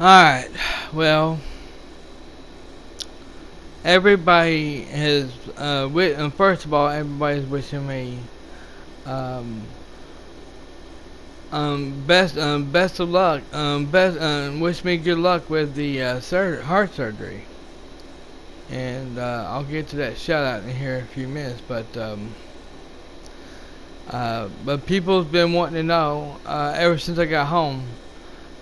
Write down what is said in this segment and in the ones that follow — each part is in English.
Alright, well, everybody has, first of all, everybody's wishing me, um, best of luck, wish me good luck with the, heart surgery. And, I'll get to that shout out in here in a few minutes, but people's been wanting to know, ever since I got home.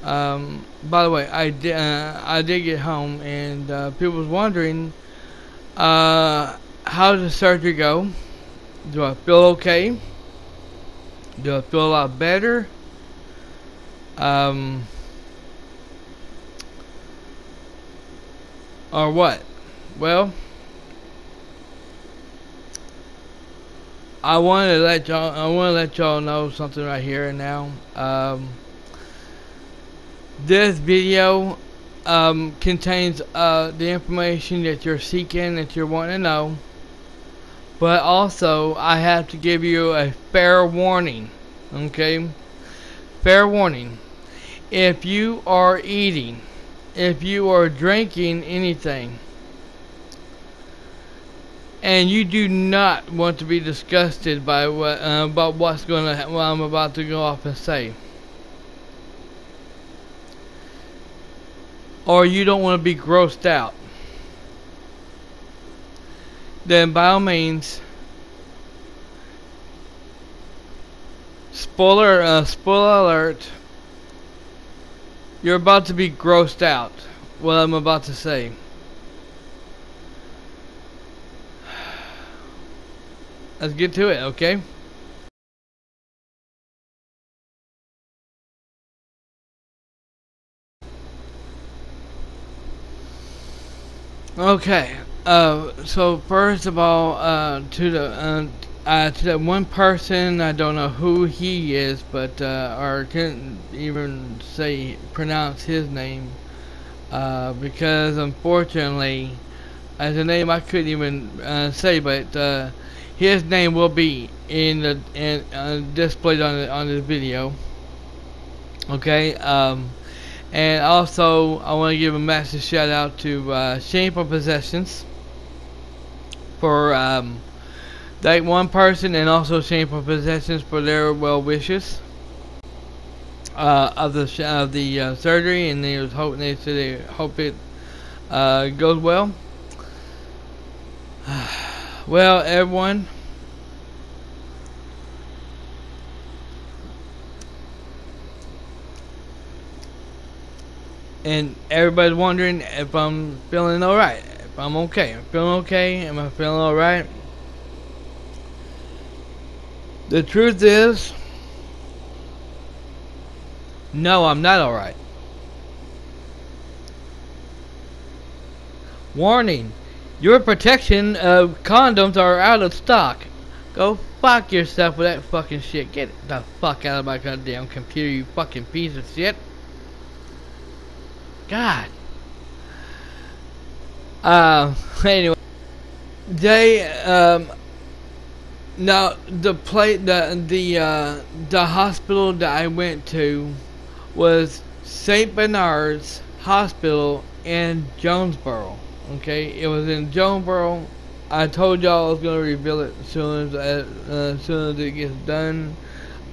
By the way, I did get home, and people was wondering, how did the surgery go? Do I feel okay? Do I feel a lot better? Um, or what? Well, I want to let y'all know something right here and now. This video contains the information that you're seeking, that you're wanting to know, but also I have to give you a fair warning. Okay, fair warning. If you are eating, if you are drinking anything, and you do not want to be disgusted by what about what I'm about to go off and say, or you don't want to be grossed out, then by all means, spoiler alert, you're about to be grossed out. What I'm about to say. Let's get to it, okay? Okay. So first of all, to that one person, I don't know who he is, but or couldn't even pronounce his name, because unfortunately, as a name I couldn't even say, but his name will be in the displayed on the video. Okay. And also, I want to give a massive shout out to Shameful Possessions for that one person, and also Shameful Possessions for their well wishes of the surgery, and they said they hope it goes well. Well, everyone. And everybody's wondering if I'm feeling alright, if I'm okay. I'm feeling okay. Am I feeling alright? The truth is, no, I'm not alright. Warning: your protection condoms are out of stock. Go fuck yourself with that fucking shit. Get the fuck out of my goddamn computer, you fucking piece of shit. God. Anyway, now the hospital that I went to was St. Bernard's Hospital in Jonesboro. Okay, it was in Jonesboro. I told y'all I was gonna reveal it as soon as it gets done,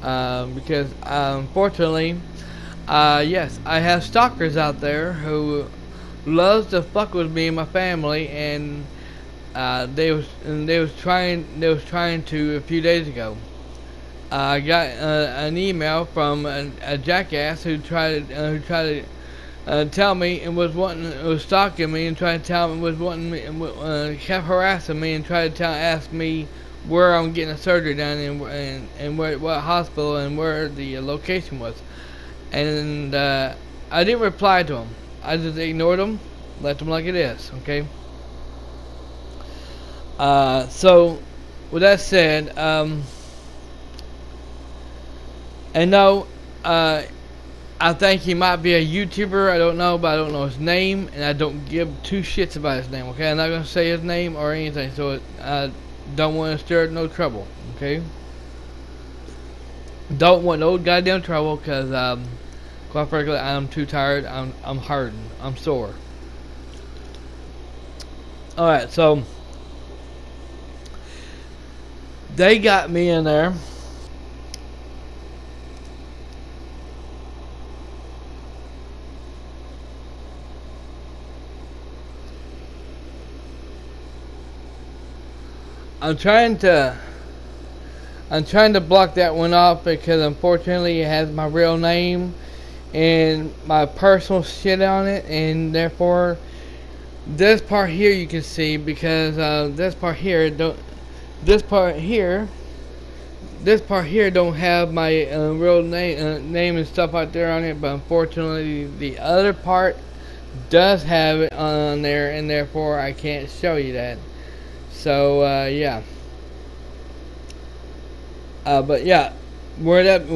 because unfortunately. Yes, I have stalkers out there who loves to fuck with me and my family, and they was trying to a few days ago. I got an email from a jackass who tried to tell me and was stalking me and trying to tell me, was wanting me, kept harassing me and tried to ask me where I'm getting a surgery done, and what hospital and where the location was. And I didn't reply to him. I just ignored him, left him like it is. Okay. So with that said, and no, I think he might be a YouTuber. I don't know, but I don't know his name, and I don't give two shits about his name. Okay, I'm not gonna say his name or anything, so I don't want to stir no trouble. Okay. Don't want no goddamn trouble, cause Quite frankly, I'm too tired. I'm hurting. I'm sore. All right, so they got me in there. I'm trying to block that one off because unfortunately it has my real name and my personal shit on it, and therefore this part here you can see because this part here don't have my real name and stuff out there on it, but unfortunately the other part does have it on there, and therefore I can't show you that. So yeah. But yeah, where that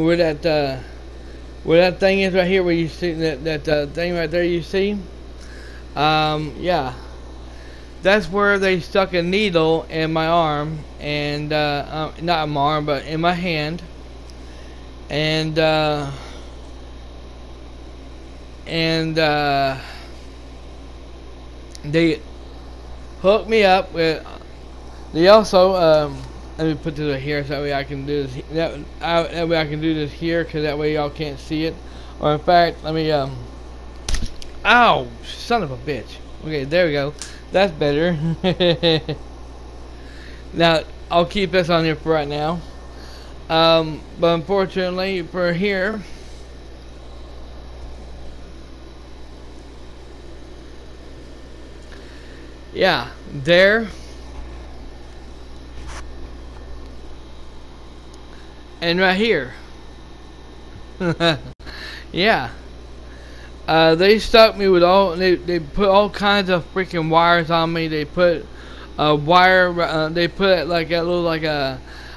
thing is right here, where you see that thing right there, you see, yeah, that's where they stuck a needle in my arm, and not in my arm, but in my hand, and they hooked me up with. They also let me put this right here so that way I can do this. That way I can do this here, because that way y'all can't see it. Or in fact, let me ow, son of a bitch. Okay, there we go. That's better. Now I'll keep this on here for right now. But unfortunately for here, yeah, there. And right here. Yeah. They stuck me with all. They put all kinds of freaking wires on me. They put a wire. They put like a little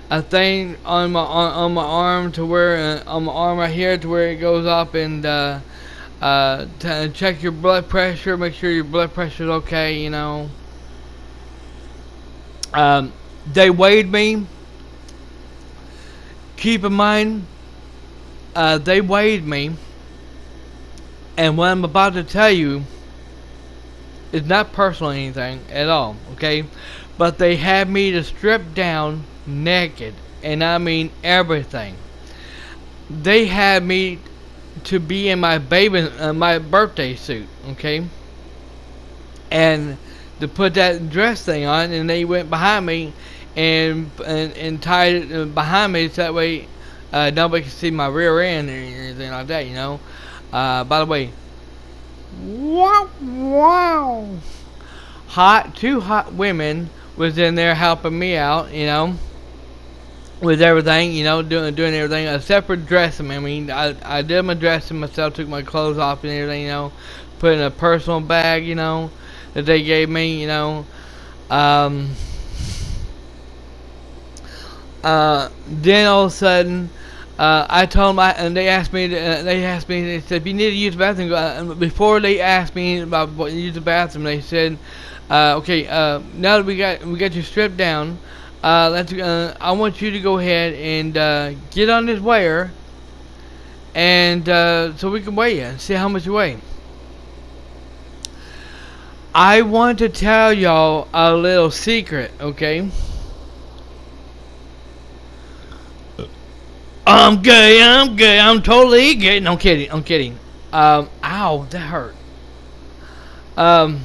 a thing on my arm to where on my arm right here to where it goes up and to check your blood pressure. Make sure your blood pressure is okay. You know. They weighed me. Keep in mind, they weighed me, and what I'm about to tell you is not personal anything at all, okay? But they had me to strip down naked, and I mean everything. They had me to be in my my birthday suit, okay? And to put that dress thing on, and they went behind me and tied it behind me so that way nobody can see my rear end or anything like that, you know. By the way, wow, two hot women was in there helping me out, you know, with everything, you know, doing everything except for dressing. I mean, I did my dressing myself, took my clothes off and everything, you know, put in a personal bag, you know, that they gave me, you know. Then all of a sudden, I told them, and they asked me, they said, if you need to use the bathroom, before they asked me about what use the bathroom, they said, okay, now that we got you stripped down, I want you to go ahead and get on this weigher, and so we can weigh you and see how much you weigh. I want to tell y'all a little secret, okay? I'm gay, I'm totally gay. No, I'm kidding. Ow, that hurt. I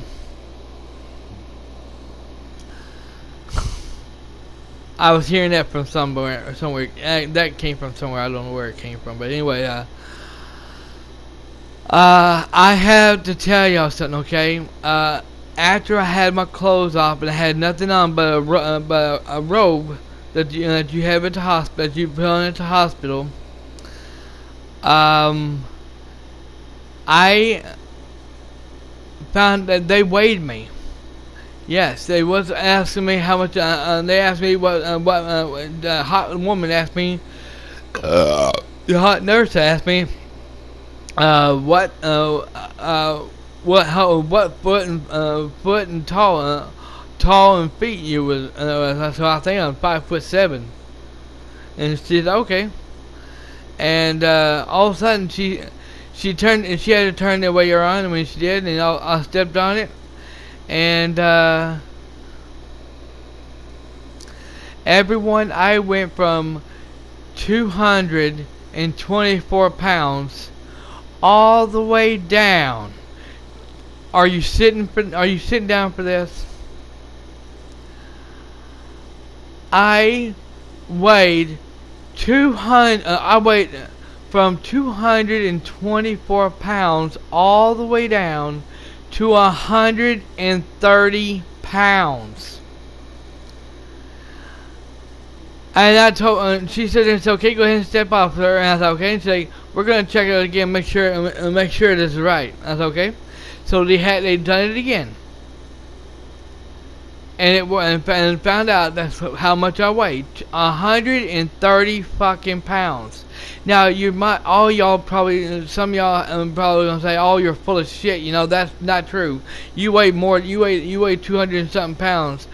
was hearing that from somewhere. That came from somewhere. I don't know where it came from, but anyway, I have to tell y'all something, okay? After I had my clothes off and I had nothing on but a robe that you have at the hospital, that you put on at the hospital, I found that they weighed me. Yes, they was asking me how much. They asked me what the hot woman asked me. The hot nurse asked me what foot and tall and feet you was. So I think I'm 5'7", and she said okay. And all of a sudden she she turned, and she had to turn the way around, and when she did, and I stepped on it, and everyone, I went from 224 pounds all the way down. Are you sitting down for this? I weighed 200. I weighed from 224 pounds all the way down to 130 pounds. And I told, she said it's okay, go ahead and step off her. And I said okay. And she's like, we're gonna check it again, make sure this is right. I said okay. So they'd done it again, and and found out that's how much I weighed, 130 fucking pounds. Now all y'all probably, some of y'all probably gonna say, oh, you're full of shit. You know that's not true. You weigh more. You weigh 200 and something pounds.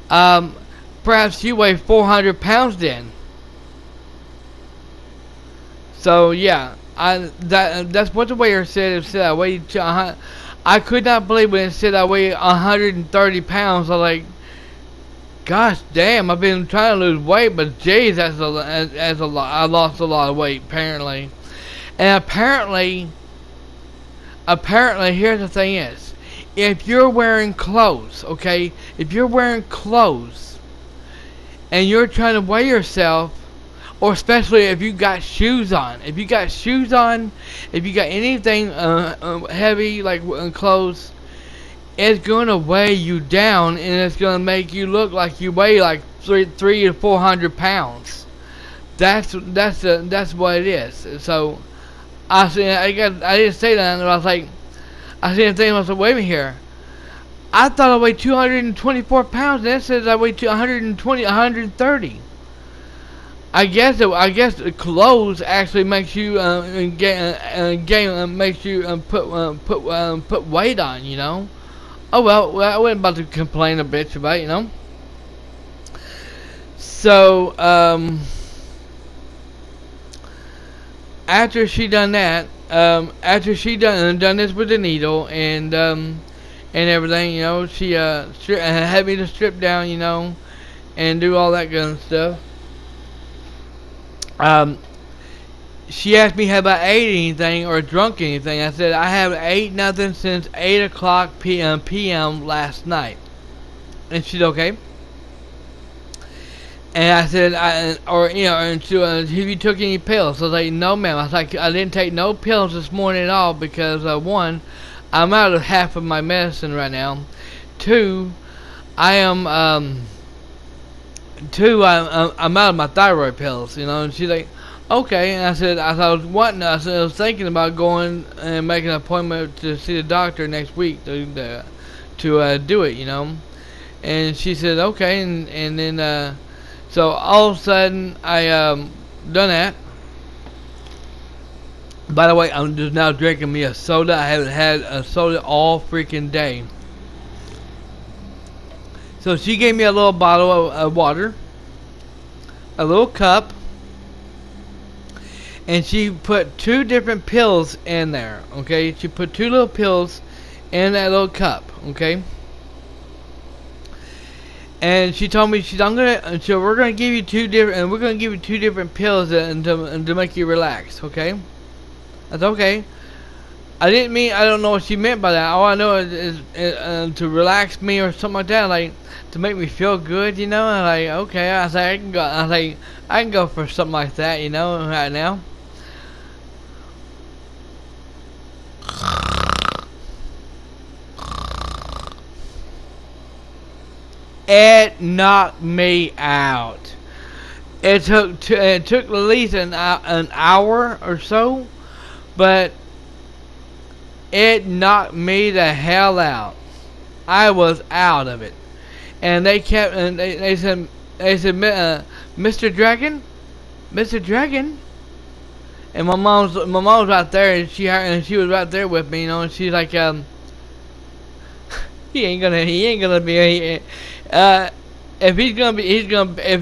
Perhaps you weigh 400 pounds then. So yeah, that's what the weigher said. It said I weighed. I could not believe when it said I weighed 130 pounds. I was like, gosh damn! I've been trying to lose weight, but geez, that's a lot. I lost a lot of weight apparently, and apparently, here's the thing is, if you're wearing clothes, okay, if you're wearing clothes and you're trying to weigh yourself, or especially if you got shoes on, if you got anything heavy like clothes, it's gonna weigh you down, and it's gonna make you look like you weigh like 300 to 400 pounds. That's what it is. So I didn't say that, and I was like, I didn't think I was wait a minute here. I thought I weighed 224 pounds, and it says I weighed 130. I guess the clothes actually makes you makes you put weight on, you know. Oh well, I wasn't about to complain a bitch about it, you know. So after she done that, after she done this with the needle and everything, you know, she had me to strip down, you know, and do all that good stuff. She asked me have I ate anything or drunk anything. I said I haven't ate nothing since 8 o'clock p.m. last night. And she's okay. And I said, and she, have you took any pills? I was like, no ma'am. I was like, I didn't take no pills this morning at all because one, I'm out of half of my medicine right now. Two, I'm out of my thyroid pills, you know. And she's like, okay. And I said, I was thinking about going and making an appointment to see the doctor next week to do it, you know. And she said, okay. And then so all of a sudden I done that. By the way, I'm just now drinking me a soda. I haven't had a soda all freaking day. So she gave me a little bottle of water, a little cup, and she put 2 different pills in there. Okay, she put 2 little pills in that little cup. Okay, and she told me we're gonna give you 2 different pills to make you relax. Okay, that's okay. I don't know what she meant by that. All I know is to relax me or something like that, like to make me feel good, you know. And like, okay, I say I can go for something like that, you know, right now. It knocked me out. It took at least an hour or so, but it knocked me the hell out. I was out of it, and they kept and they said Mr. Dragon, Mr. Dragon, and my mom's right there, and she was right there with me, you know, and she's like, he ain't gonna be if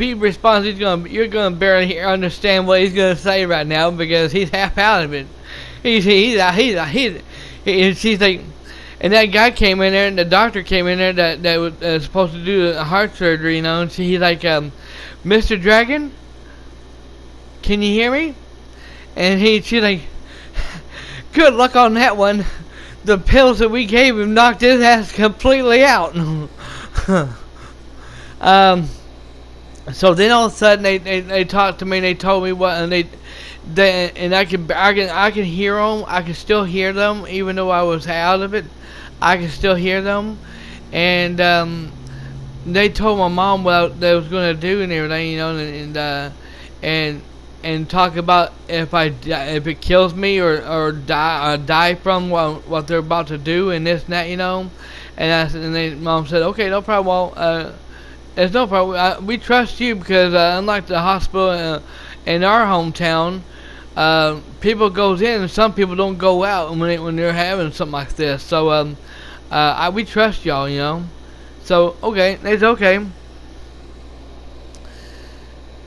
he responds, you're gonna barely understand what he's gonna say right now because he's half out of it. And she's like, and that guy came in there, and the doctor came in there that was supposed to do the heart surgery, you know. And he's like, Mr. Dragon, can you hear me? And she's like, good luck on that one. The pills that we gave him knocked his ass completely out. So then all of a sudden they talked to me and they told me what, and I can hear them. I can still hear them even though I was out of it. I can still hear them, and they told my mom what they was gonna do and everything, you know, and talk about if it kills me or die from what they're about to do and this and that, you know. And mom said, okay, no problem. Well, there's no problem. We trust you because unlike the hospital in our hometown, people goes in and some people don't go out when they're having something like this. So we trust y'all, you know. So okay, it's okay.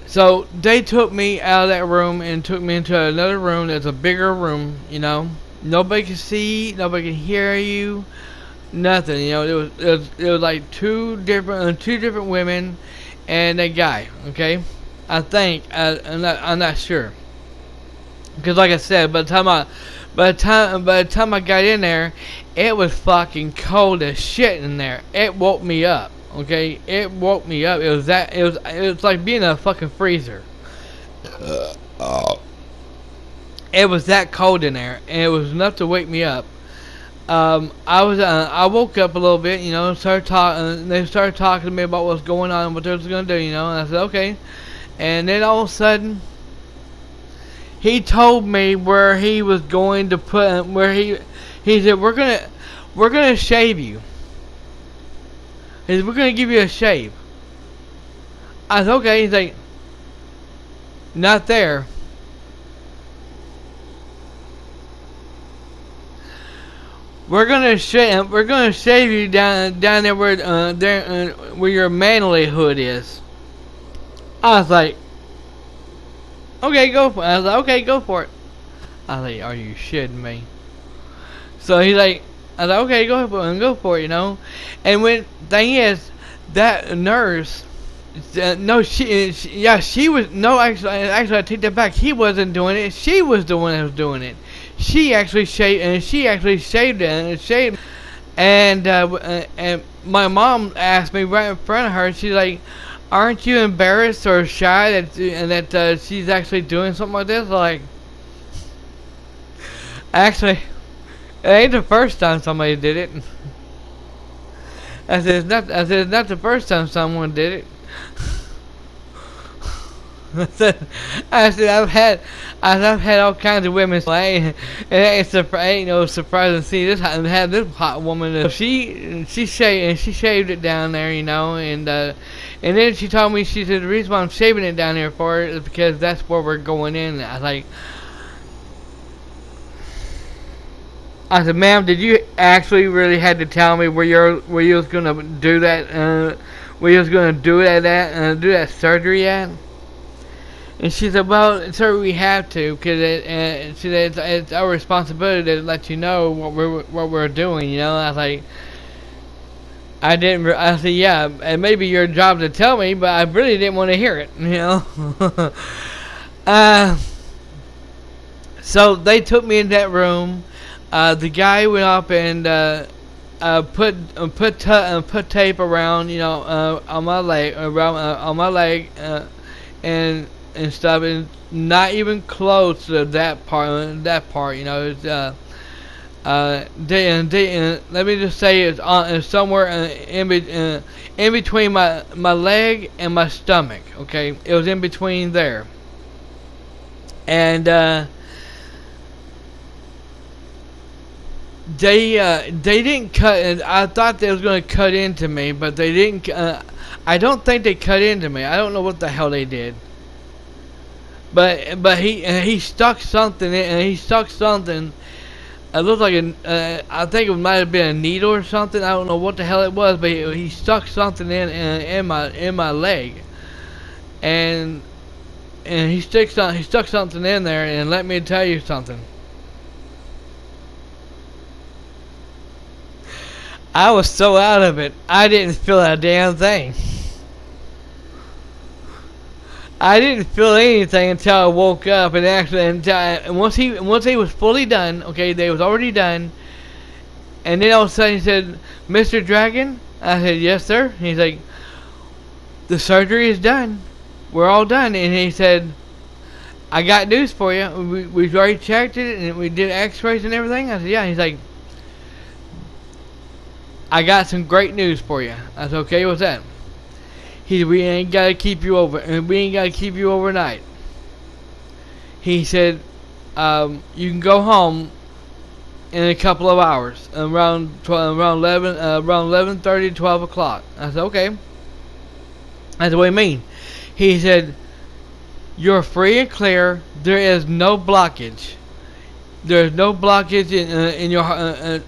So they took me out of that room and took me into another room that's a bigger room, you know. Nobody can see, nobody can hear you, nothing, you know. It was like two different women and a guy, okay. I think I'm not sure, because like I said, by the time I got in there, it was fucking cold as shit in there. It woke me up. Okay, it woke me up. It was like being in a fucking freezer. It was that cold in there, and it was enough to wake me up. I woke up a little bit, you know, and started talking. They started talking to me about what's going on and what they was gonna do, you know. And I said okay, and then all of a sudden, he told me where he was going to put he said we're gonna shave you. He said, we're going to give you a shave. I said, okay. He's like, not there. We're gonna shave you down there where your manlyhood is. I was like, okay, go for it. I was like, okay, go for it. I was like, are you shitting me? So he's like, I was like, okay, go for it, you know. And when thing is, that nurse, she was actually I take that back. He wasn't doing it. She was the one that was doing it. She actually shaved it. And my mom asked me right in front of her. She's like, aren't you embarrassed or shy that she's actually doing something like this? Like, actually, it ain't the first time somebody did it. I said it's not the first time someone did it. I said I've had all kinds of women say, it ain't no surprise to see this hot woman. She shaved it down there, you know, and then she told me, she said the reason why I'm shaving it down here for it is because that's where we're going in. I was like, I said, ma'am, did you actually really had to tell me where you was gonna do that? Where you was gonna do that surgery at? And she said, well, sir, we have to, because it's our responsibility to let you know what we're doing, you know. I was like, I said, yeah, it may be your job to tell me, but I really didn't want to hear it, you know. So they took me in that room. The guy went up and put tape around, you know, on my leg, and stuff, and not even close to that part, you know. It's let me just say it's somewhere in between my leg and my stomach. Okay, it was in between there, and they didn't cut. I thought they was gonna cut into me, but they didn't. I don't think they cut into me. I don't know what the hell they did. But he stuck something in, and he stuck something. It looked like I think it might have been a needle or something. I don't know what the hell it was, but he stuck something in my leg, and he stuck something in there. And let me tell you something. I was so out of it, I didn't feel a damn thing. I didn't feel anything until I woke up, and actually, and once he was fully done, okay, they was already done, and then all of a sudden he said, "Mr. Dragon," I said, "Yes, sir." And he's like, "The surgery is done. We're all done." And he said, "I got news for you. We've already checked it, and we did X-rays and everything." I said, "Yeah." And he's like, "I got some great news for you." I said, "Okay, what's that?" He said, "We ain't gotta keep you over, and we ain't gotta keep you overnight." He said, "You can go home in a couple of hours, around 11:30, 12 o'clock." I said, "Okay." I said, "What do you mean?" He said, "You're free and clear. There is no blockage. There's no blockage in your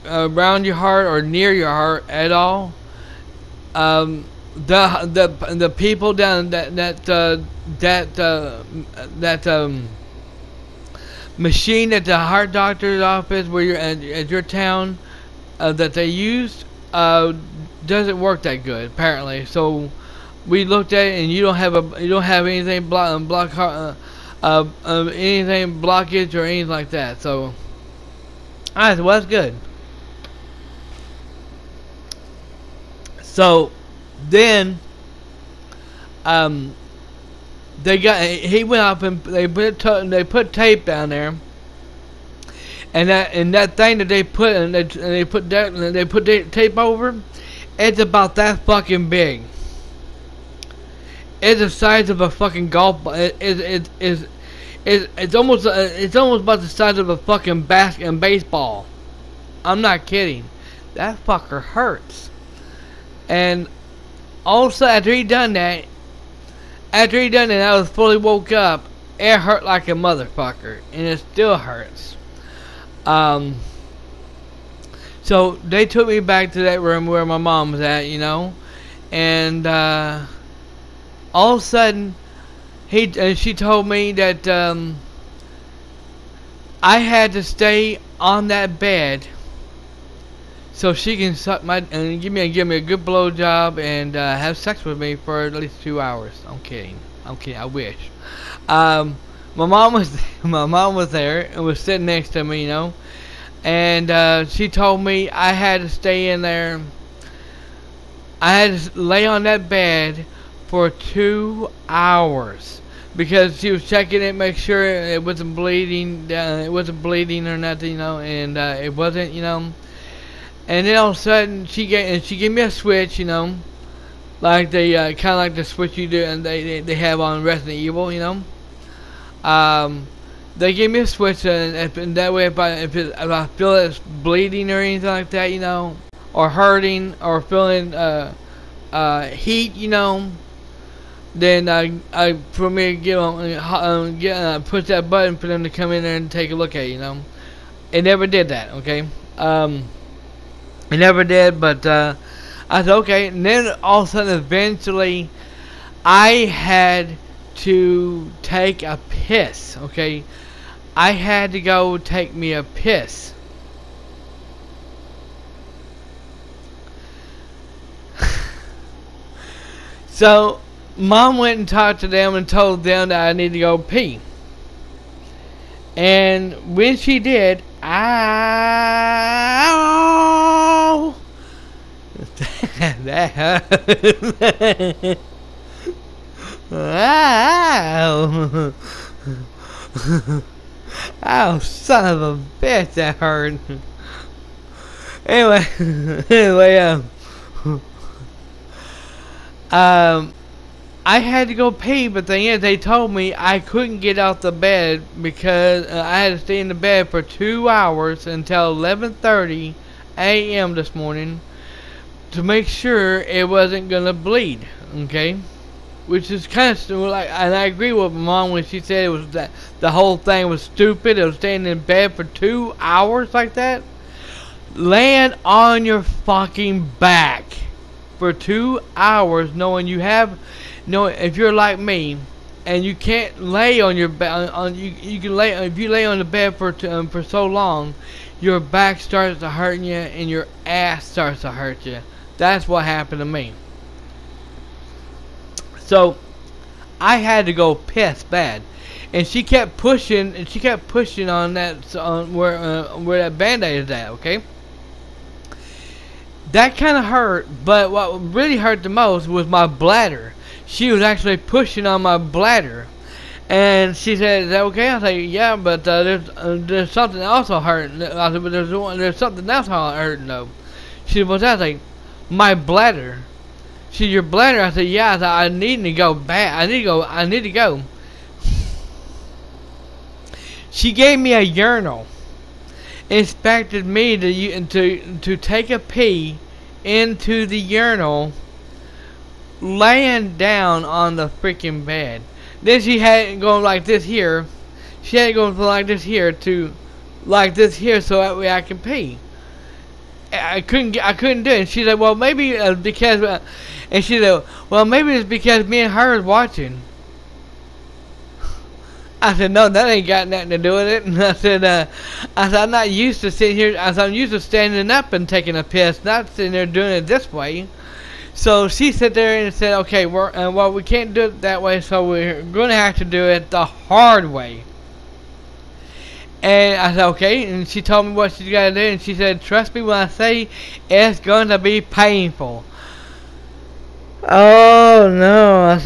around your heart or near your heart at all. The people down that machine at the heart doctor's office where you're at your town that they used doesn't work that good apparently. So we looked at it, and you don't have anything anything blockage or anything like that." So I said, "Well, that's good." So then he went up and they put tape down there, and that thing that they put and they put tape over, it's about that fucking big. It's the size of a fucking golf ball. It's almost about the size of a fucking baseball. I'm not kidding. That fucker hurts. And also after he done that, I was fully woke up. It hurt like a motherfucker, and it still hurts. So they took me back to that room where my mom was at, and all of a sudden, she told me that I had to stay on that bed so she can suck and give me a good blowjob and have sex with me for at least 2 hours. I'm kidding. I wish. My mom was there and was sitting next to me, and she told me I had to stay in there. I had to lay on that bed for 2 hours because she was checking it, make sure it wasn't bleeding. It wasn't bleeding or nothing, and it wasn't, And then all of a sudden she gave me a switch, like they kind of like the switch you do and they have on Resident Evil, They gave me a switch, and that way if I feel it's bleeding or anything like that, or hurting or feeling heat, then I for me to push that button for them to come in there and take a look at it, It never did that, okay? It never did, but I said okay. And then all of a sudden, eventually, I had to take a piss, okay? I had to go take me a piss. So Mom went and talked to them and told them that I need to go pee. And when she did, ow! That hurt. Ow! Oh, son of a bitch, that hurt. Anyway, I had to go pee, but the thing is, they told me I couldn't get out the bed because I had to stay in the bed for 2 hours until 11:30 a.m. this morning to make sure it wasn't gonna bleed. Okay, which is kind of like, and I agree with my mom when she said it was that the whole thing was stupid. It was staying in bed for 2 hours like that, laying on your fucking back for 2 hours, knowing if you're like me, and you can't lay on your back. You can lay if you lay on the bed for so long, your back starts to hurt you and your ass starts to hurt you. That's what happened to me. So I had to go piss bad, and she kept pushing on that where that Band-Aid is at. Okay, that kind of hurt, but what really hurt the most was my bladder. She was actually pushing on my bladder, and she said, "Is that okay?" I said, "Yeah, but there's something else hurting." I said, "But there's something else hurting though." She said, "What's that?" I said, "My bladder." She said, "Your bladder?" I said, "Yeah." I said, "I need to go back. I need to go." She gave me a urinal, expected me to take a pee into the urinal, laying down on the freaking bed. Then she had it going like this here. She had it going from like this here to like this here, so that way I can pee. I couldn't do it. And she said, "Well, maybe because," and she said, "Well, maybe it's because me and her is watching." I said, "No, that ain't got nothing to do with it." And I said, "I'm not used to sitting here. I said, I'm used to standing up and taking a piss, not sitting there doing it this way." So she sat there and said, "Okay, well, we can't do it that way, so we're going to have to do it the hard way." And I said, "Okay." And she told me what she's got to do, and she said, "Trust me when I say it's going to be painful." Oh no! I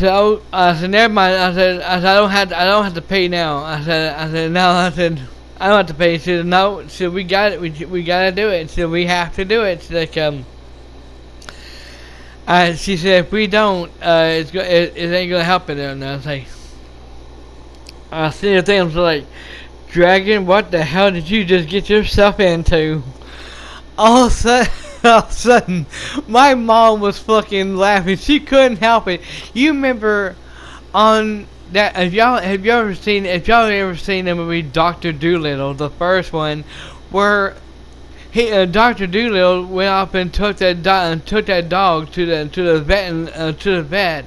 said, "Never mind." I said, "I don't have to pay now." I said, "No." I said, "I don't have to pay." She said, "No." She said, "We got it. We got to do it." She said, "We have to do it." She's like, she said, "If we don't, it ain't gonna help it." And I was like, I see the thing. I was like, "Dragon, what the hell did you just get yourself into?" All of a sudden, my mom was fucking laughing. She couldn't help it. You remember on that? Have y'all ever seen the movie Dr. Dolittle, the first one, where Dr. Dolittle went up and took that dog to the vet,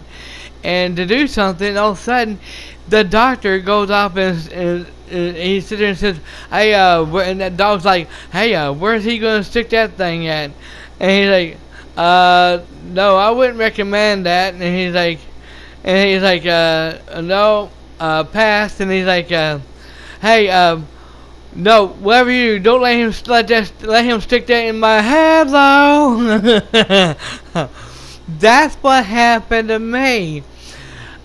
and to do something. All of a sudden, the doctor goes up and he sits there and says, "Hey, and that dog's like, hey, where's he gonna stick that thing at?" And he's like, "No, I wouldn't recommend that." And he's like, "No, pass." And he's like, "Hey, no, whatever you do, don't let him stick that in my head, though." That's what happened to me.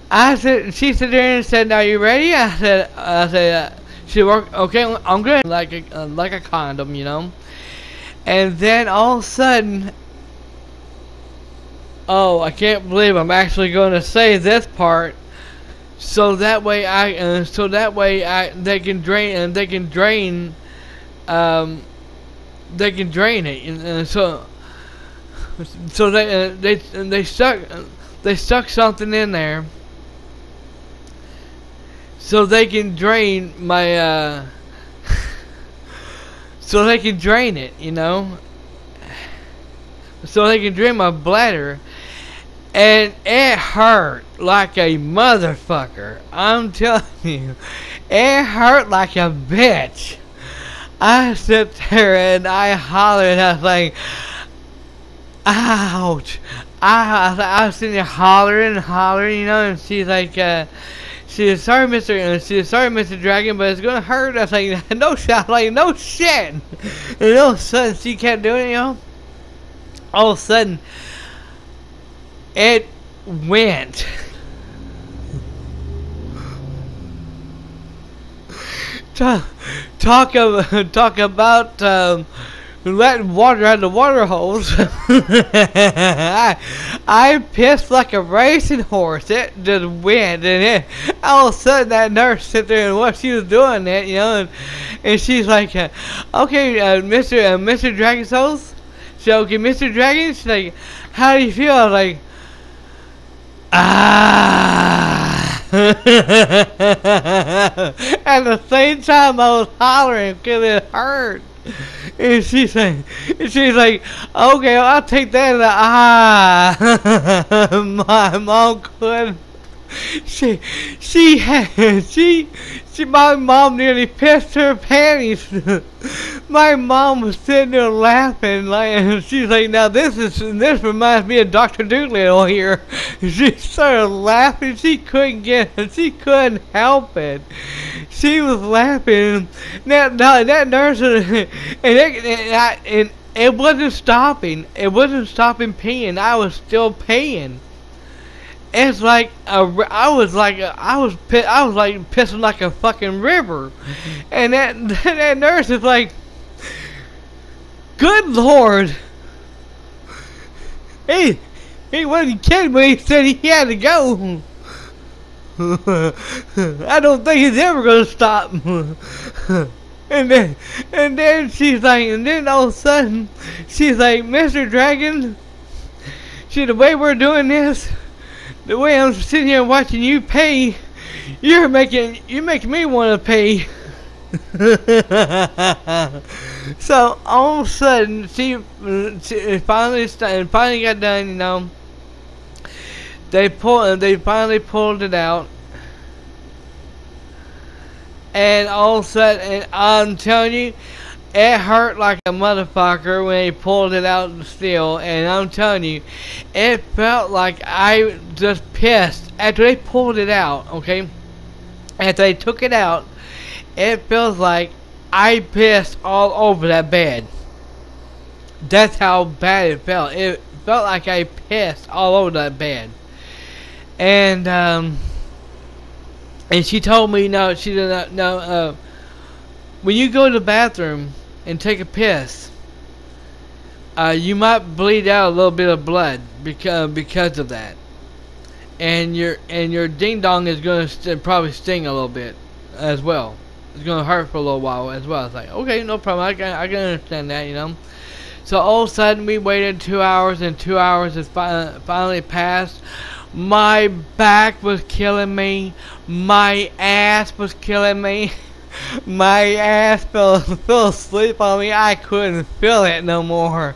She sat there and said, "Are you ready?" I said, she worked, "Okay, I'm good." Like a condom, you know. And then all of a sudden, oh, I can't believe I'm actually going to say this part. So that way they can drain it. And so they stuck something in there, so they can drain my so they can drain it, you know, so they can drain my bladder, and it hurt like a motherfucker. I'm telling you, it hurt like a bitch. I sit there and I hollered. I was like, "Ouch!" I was sitting there hollering, you know, and she's like, she said, "Sorry, Mr. Dragon, but it's gonna hurt." I was like, "No shit!" "No shit!" And all of a sudden, she kept doing it, you know. All of a sudden, it went. Talk about letting water out of the water hose. I pissed like a racing horse. It just went, and all of a sudden that nurse sit there and what she was doing it, you know, and she's like, "Okay, Mr. Dragon Souls." She said, "Okay, Mr. Dragon." She's like, "How do you feel?" I was like, "Ah." At the same time, I was hollering because it hurt. And she's like, "Okay, I'll take that." My mom couldn't. she, my mom nearly pissed her panties. My mom was sitting there laughing, like, she's like, now this reminds me of Dr. Doolittle here. She started laughing. She couldn't help it. She was laughing. That nurse, and it wasn't stopping. It wasn't stopping peeing. I was still peeing. It's like I was pissing like a fucking river, and that nurse is like, "Good Lord!" He wasn't kidding when he said he had to go. I don't think he's ever gonna stop. And then she's like, and then all of a sudden she's like, "Mr. Dragon, see the way we're doing this." The way I'm sitting here watching you pay, you're making me want to pay. So all of a sudden, she finally got done. You know, they finally pulled it out, and all of a sudden, and I'm telling you, it hurt like a motherfucker when they pulled it out still, and I'm telling you, it felt like I just pissed after they pulled it out, okay? After they took it out, it feels like I pissed all over that bed. That's how bad it felt. It felt like I pissed all over that bed. And she told me, no, she did not, no, when you go to the bathroom and take a piss, you might bleed out a little bit of blood because of that, and your ding dong is going to probably sting a little bit as well. It's going to hurt for a little while as well. It's like, okay, no problem. I can understand that, you know. So all of a sudden we waited 2 hours, and 2 hours has finally passed. My back was killing me. My ass was killing me. My ass fell asleep on me. I couldn't feel it no more.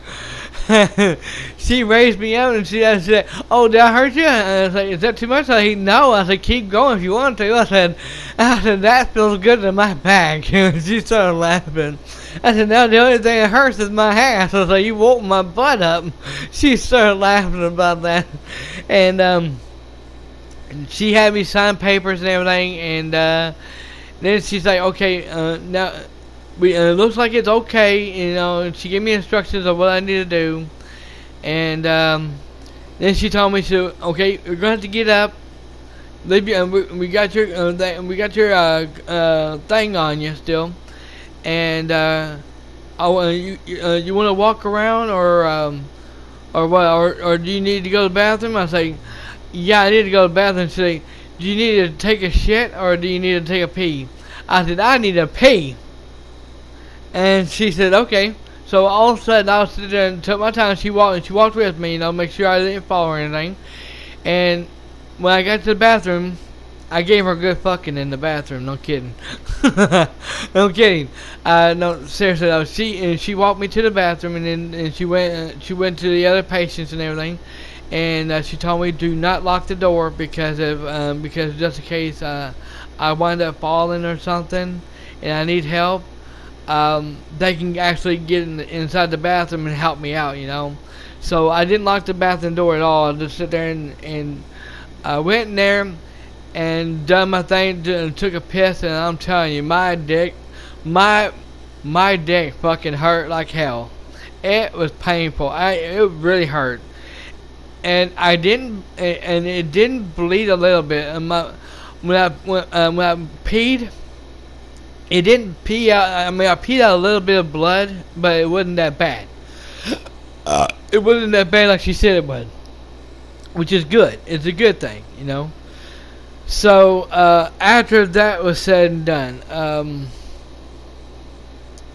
She raised me up and she said, "Oh, did I hurt you?" And I was like, "Is that too much?" I said, "No." I said, "Keep going if you want to." I said, "That feels good in my back." She started laughing. I said, "Now the only thing that hurts is my ass." I was like, "You woke my butt up." She started laughing about that. And she had me sign papers and everything, and then she's like, "Okay, now it looks like it's okay," you know. And she gave me instructions of what I need to do, and then she told me to, "Okay, you're gonna have to get up. Leave your, we got your thing on you still, and you want to walk around or what, or do you need to go to the bathroom?" I was like, "Yeah, I need to go to the bathroom." She's like, "Do you need to take a shit or do you need to take a pee?" I said, "I need a pee." And she said, "Okay." So all of a sudden I was sitting there and took my time. She walked with me, you know, make sure I didn't fall or anything. And when I got to the bathroom, I gave her a good fucking in the bathroom. No kidding. No kidding. No, seriously though. She walked me to the bathroom, and then she went to the other patients and everything. And she told me, "Do not lock the door because just in case I wind up falling or something and I need help, they can actually get inside the bathroom and help me out, you know." So I didn't lock the bathroom door at all. I just sit there and I went in there and done my thing, took a piss, and I'm telling you, my dick fucking hurt like hell. It was painful. It really hurt. And it didn't bleed a little bit. And when I peed, it didn't pee out. I mean, I peed out a little bit of blood, but it wasn't that bad. It wasn't that bad like she said it was, which is good. It's a good thing, you know. So after that was said and done,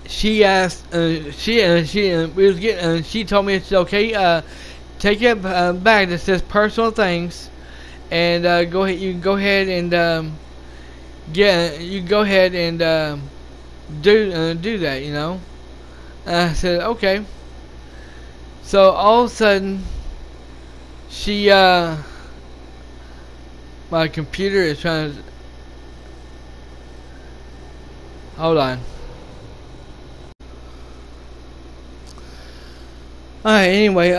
she asked, she told me it's okay. Take your bag that says personal things, and go ahead. You can go ahead and do that. You know. I said okay. So all of a sudden, she My computer is trying to. Hold on. Alright, anyway,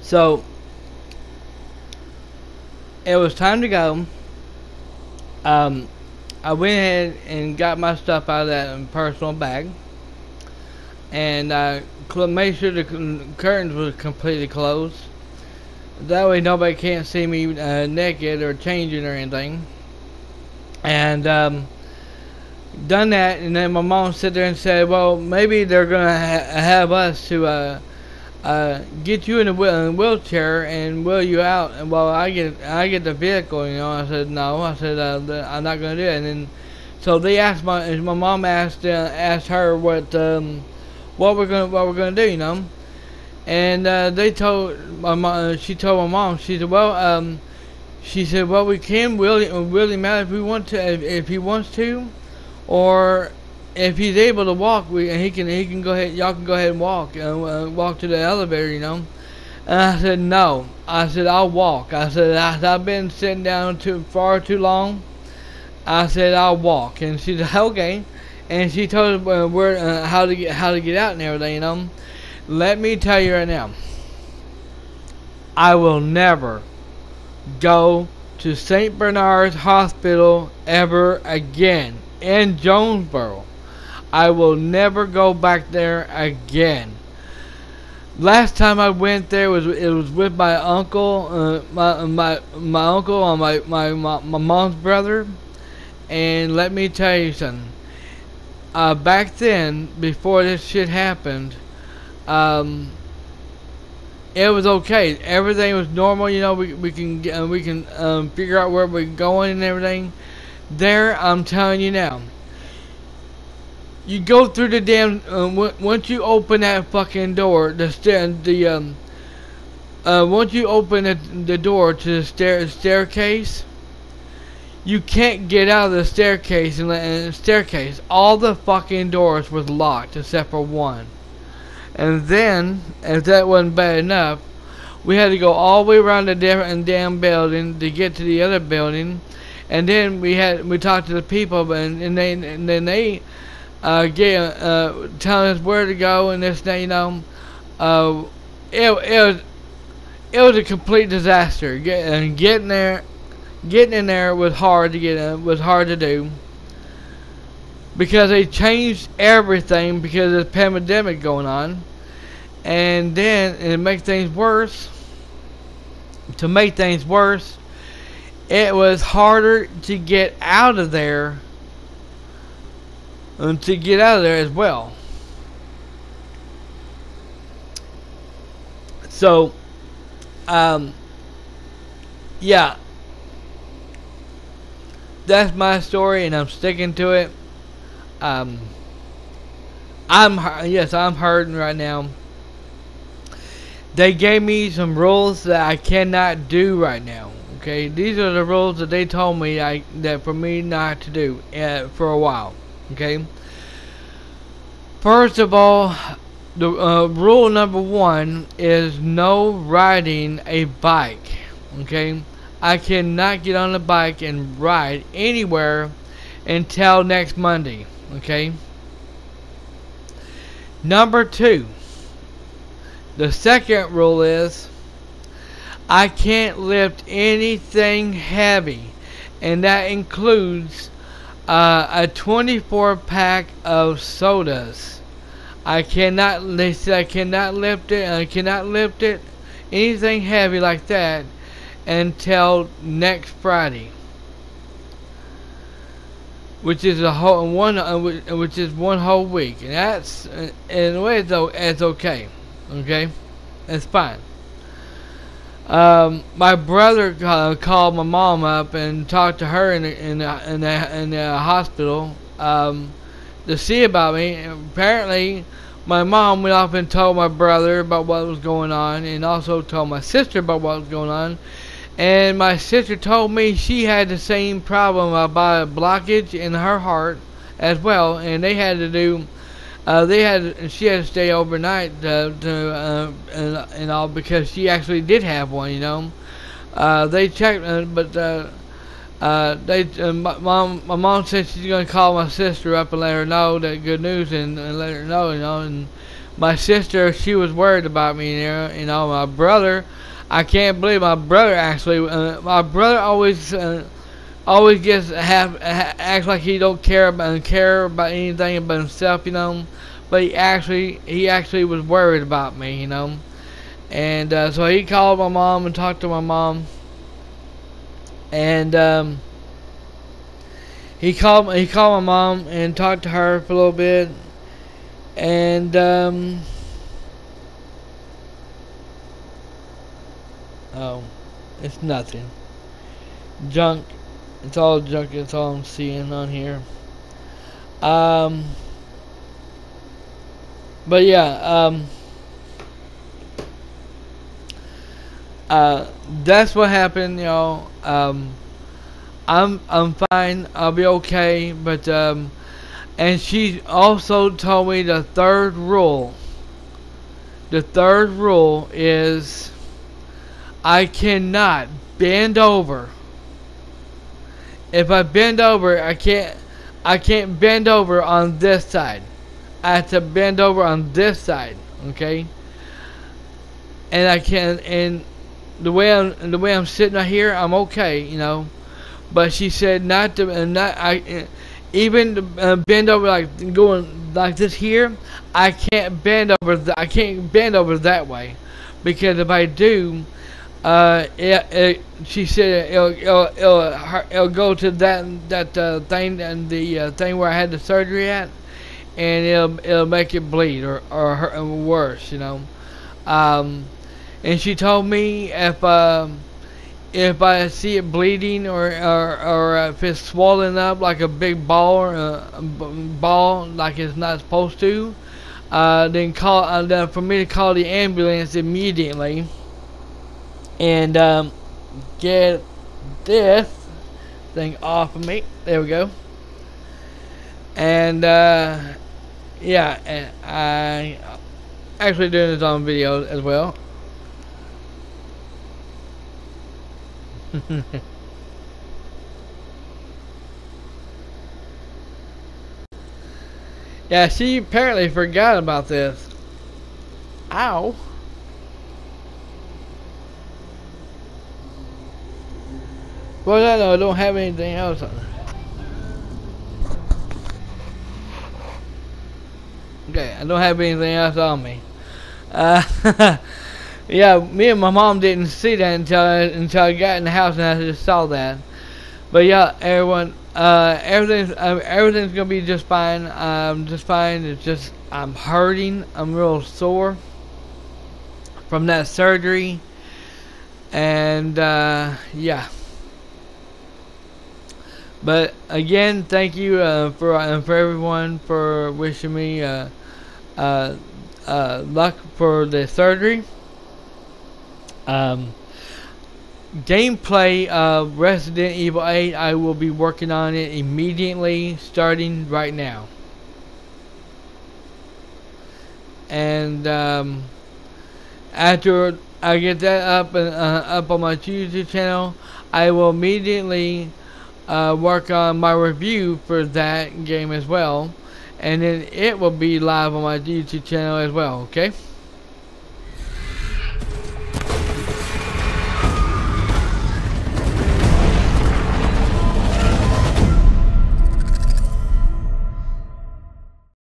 so it was time to go. I went ahead and got my stuff out of that personal bag, and made sure the curtains were completely closed. That way nobody can't see me naked or changing or anything. And done that, and then my mom sat there and said, well, maybe they're going to have us to get you in a wheelchair and wheel you out, and while I get the vehicle, you know. I said no. I said I'm not going to do it. And then so they asked my mom asked her what we're going to do, you know. And they told my mom. She told my mom. She said, well, we can wheel him out if we want to, if he wants to, or if he's able to walk, he can go ahead. Y'all can go ahead and walk to the elevator, you know. And I said no. I said I'll walk. I said I've been sitting down far too long. I said I'll walk, and she said okay. And she told us where how to get out and everything, you know. Let me tell you right now, I will never go to St. Bernard's Hospital ever again in Jonesboro. I will never go back there again. Last time I went there it was with my uncle, my uncle and my mom's brother. And let me tell you something. Back then, before this shit happened, it was okay. Everything was normal, you know. We can figure out where we're going and everything. There, I'm telling you now. You go through the damn once you open that fucking door, once you open the door to the staircase, you can't get out of the staircase and staircase. All the fucking doors was locked except for one. And then, if that wasn't bad enough, we had to go all the way around the damn building to get to the other building. And then we talked to the people, and then they telling us where to go and this, you know. It was a complete disaster. Getting in there was hard to do, because they changed everything because of the pandemic going on. And then to make things worse, it was harder to get out of there, and to get out of there as well. So yeah, that's my story, and I'm sticking to it. I'm hurting right now. They gave me some rules that I cannot do right now. Okay, these are the rules that they told me that for me not to do for a while. Okay. First of all, the rule number 1 is no riding a bike. Okay, I cannot get on a bike and ride anywhere until next Monday. Okay. Number 2. The second rule is I can't lift anything heavy, and that includes a 24-pack of sodas. They said I cannot lift it. I cannot lift it, anything heavy like that, until next Friday, which is one whole week, and that's in a way it's okay. Okay, it's fine. My brother called my mom up and talked to her in the hospital to see about me. And apparently, my mom went off and told my brother about what was going on, and also told my sister about what was going on. And my sister told me she had the same problem about a blockage in her heart as well, and they had to do she had to stay overnight and all because she actually did have one, you know. They checked, but my mom said she's gonna call my sister up and let her know that good news and let her know, you know. And my sister, she was worried about me, you know. My brother, I can't believe my brother actually. My brother always gets acts like he don't care about anything but himself, you know. But he actually was worried about me, you know. And so he called my mom and talked to my mom. And he called my mom and talked to her for a little bit. And oh, it's nothing. Junk. It's all junk. It's all I'm seeing on here. But yeah. That's what happened, you know. I'm fine. I'll be okay. But and she also told me the third rule. The third rule is I cannot bend over. If I bend over, I can't bend over on this side. I have to bend over on this side, okay? And I can, and the way I'm sitting right here, I'm okay, you know. But she said not to, even to bend over like going like this here. I can't bend over. I can't bend over that way, because if I do, she said it'll go to that thing and the thing where I had the surgery at, and it'll make it bleed or hurt worse, you know. And she told me if I see it bleeding or if it's swollen up like a big ball or ball like it's not supposed to, then for me to call the ambulance immediately and get this thing off of me. There we go. And yeah, and I actually doing this on video as well. Yeah, she apparently forgot about this. Ow. Well, I know I don't have anything else on it. Okay, I don't have anything else on me. Yeah, me and my mom didn't see that until I got in the house and I just saw that. But yeah, everyone, everything's gonna be just fine. Just fine. It's just I'm hurting. I'm real sore from that surgery, and yeah. But again, thank you for everyone for wishing me luck for the surgery. Gameplay of Resident Evil 8, I will be working on it immediately, starting right now. And after I get that up on my YouTube channel, I will immediately work on my review for that game as well, and then it will be live on my YouTube channel as well. Okay.